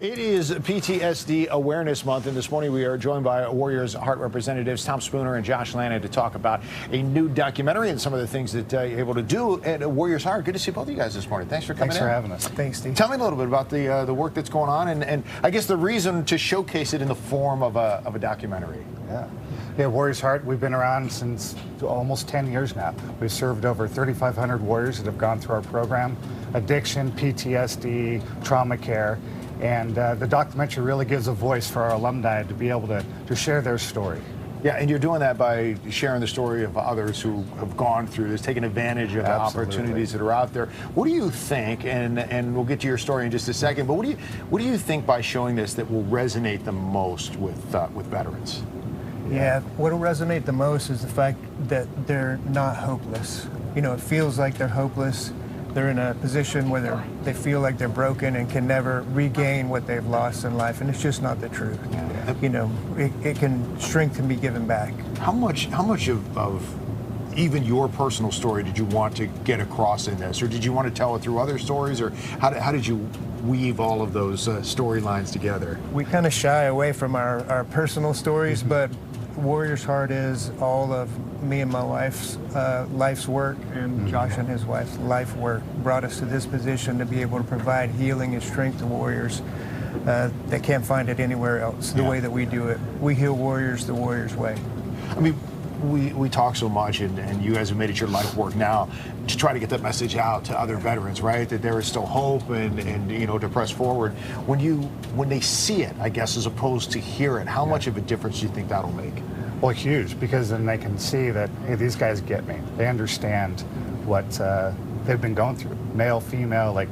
It is PTSD Awareness Month, and this morning we are joined by Warriors Heart representatives Tom Spooner and Josh Lannon to talk about a new documentary and some of the things that you're able to do at Warriors Heart. Good to see both of you guys this morning. Thanks for coming in. Thanks for having us. Thanks, Steve. Tell me a little bit about the work that's going on, and I guess the reason to showcase it in the form of a documentary. Yeah, Warriors Heart, we've been around since almost 10 years now. We've served over 3,500 warriors that have gone through our program. Addiction, PTSD, trauma care. And the documentary really gives a voice for our alumni to be able to share their story. Yeah, and you're doing that by sharing the story of others who have gone through this, taking advantage of the opportunities that are out there. What do you think, and we'll get to your story in just a second, but what do you think by showing this that will resonate the most with veterans? Yeah, what will resonate the most is the fact that they're not hopeless. You know, it feels like they're hopeless. They're in a position where they feel like they're broken and can never regain what they've lost in life, and it's just not the truth. You know, strength can be given back. How much of even your personal story did you want to get across in this, or did you want to tell it through other stories, or how did you weave all of those storylines together? We kind of shy away from our personal stories, but Warriors Heart is all of me and my wife's life's work, and Josh and his wife's life work brought us to this position to be able to provide healing and strength to warriors that can't find it anywhere else, the way that we do it. We heal warriors the warriors way. I mean, we talk so much, and you guys have made it your life work now to try to get that message out to other veterans, right? That there is still hope, and you know, to press forward. When they see it, I guess, as opposed to hear it, how much of a difference do you think that'll make? Well, huge, because then they can see that, hey, these guys get me. They understand what they've been going through. Male, female, like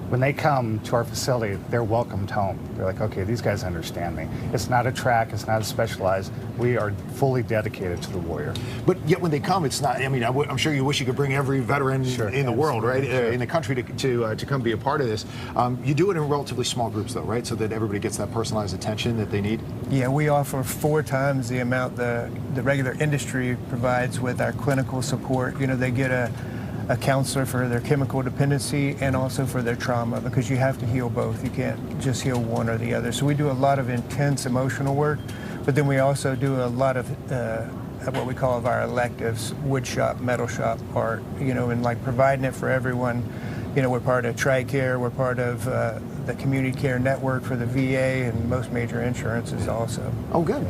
when they come to our facility, they're welcomed home. They're like, okay, these guys understand me. It's not a track, it's not a specialized. We are fully dedicated to the warrior. But yet when they come, it's not, I mean, I'm sure you wish you could bring every veteran in the world, right? In the country to come be a part of this. You do it in relatively small groups though, right? So that everybody gets that personalized attention that they need? Yeah, we offer 4 times the amount the regular industry provides with our clinical support. You know, they get a counselor for their chemical dependency and also for their trauma, because you have to heal both. You can't just heal one or the other. So we do a lot of intense emotional work, but then we also do a lot of what we call our electives, wood shop, metal shop art, you know, and like providing it for everyone. You know, we're part of TRICARE, we're part of the community care network for the VA and most major insurances also. Oh, good.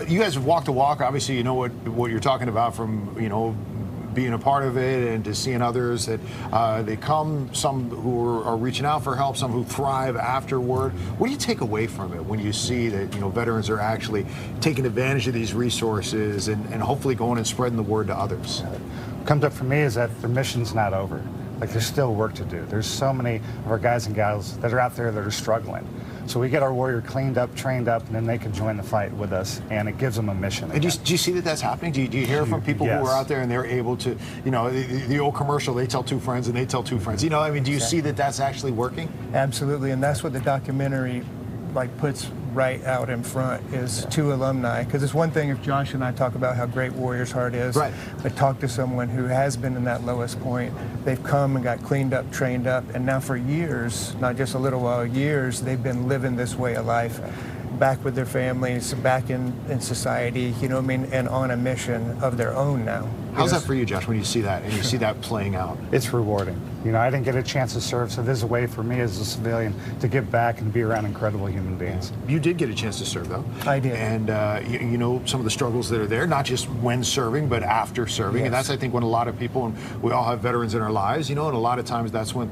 You guys have walked the walk. Obviously, you know what you're talking about from, you know, being a part of it and to seeing others that they come, some who are reaching out for help, some who thrive afterward. What do you take away from it when you see that, you know, veterans are actually taking advantage of these resources and hopefully going and spreading the word to others? What comes up for me is that the mission's not over. Like, there's still work to do. There's so many of our guys and gals that are out there that are struggling. So we get our warrior cleaned up, trained up, and then they can join the fight with us, and it gives them a mission. And do you see that that's happening? Do you hear from people who are out there and they're able to, you know, the old commercial, they tell 2 friends and they tell 2 friends. You know, I mean, do you see that that's actually working? Absolutely, and that's what the documentary puts right out in front is 2 alumni. Because it's one thing if Josh and I talk about how great Warriors Heart is, but talk to someone who has been in that lowest point. They've come and got cleaned up, trained up, and now for years, not just a little while, years, they've been living this way of life, back with their families, back in society, you know what I mean, and on a mission of their own now. How's that for you, Josh, when you see that and you see that playing out? It's rewarding. You know, I didn't get a chance to serve, so this is a way for me as a civilian to give back and be around incredible human beings. You did get a chance to serve, though. I did. And you know some of the struggles that are there, not just when serving, but after serving. And that's, I think, when a lot of people, and we all have veterans in our lives, you know, and a lot of times that's when,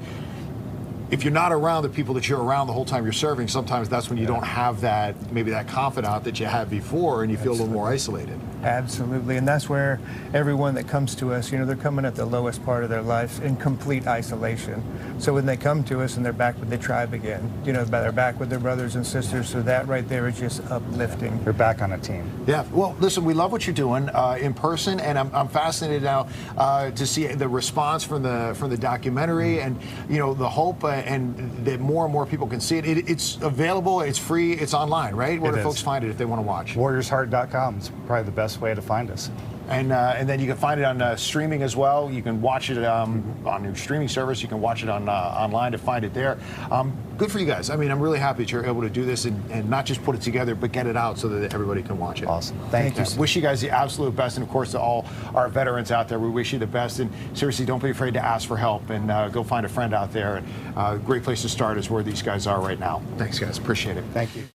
if you're not around the people that you're around the whole time you're serving, sometimes that's when you don't have that, maybe that confidant that you had before, and you feel a little more isolated. Absolutely, and that's where everyone that comes to us, you know, they're coming at the lowest part of their life in complete isolation. So when they come to us and they're back with the tribe again, you know, they're back with their brothers and sisters, so that right there is just uplifting. They're back on a team. Yeah, well, listen, we love what you're doing in person, and I'm fascinated now to see the response from the documentary, and, you know, the hope and that more and more people can see it. It's available, it's free, it's online, right? Where do folks find it if they want to watch? WarriorsHeart.com is probably the best way to find us. And then you can find it on streaming as well. You can watch it on your streaming service. You can watch it on online to find it there. Good for you guys. I mean, I'm really happy that you're able to do this and not just put it together, but get it out so that everybody can watch it. Awesome. Thank you. Wish you guys the absolute best, and of course to all our veterans out there, we wish you the best. And seriously, don't be afraid to ask for help, and go find a friend out there. And great place to start is where these guys are right now. Thanks, guys. Appreciate it. Thank you.